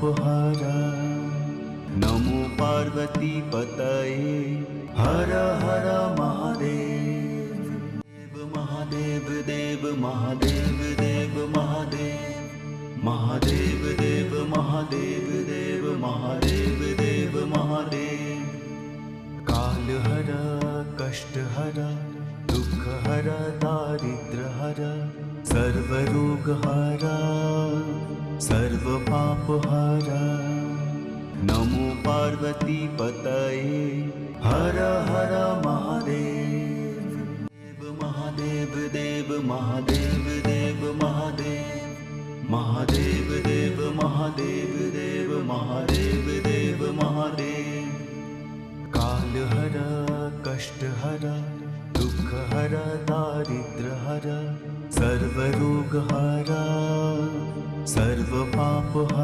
पापहारा। नमो पार्वती पतये हर हर महादेव। महादेव देव महादेव देव महादेव। महादेव देव महादेव देव महादेव देव महादेव। काल हर कष्ट हर दुख हर दारिद्र हर सर्व रोग हर सर्व पाप हर। नमो पार्वती पतये हर हर महादेव। महादेव देव महादेव देव महादेव। महादेव देव महादेव देव महादेव देव महादेव। काल हर कष्ट हर दुख हर दारिद्र हर सर्व रोग हर सर्व पाप हर।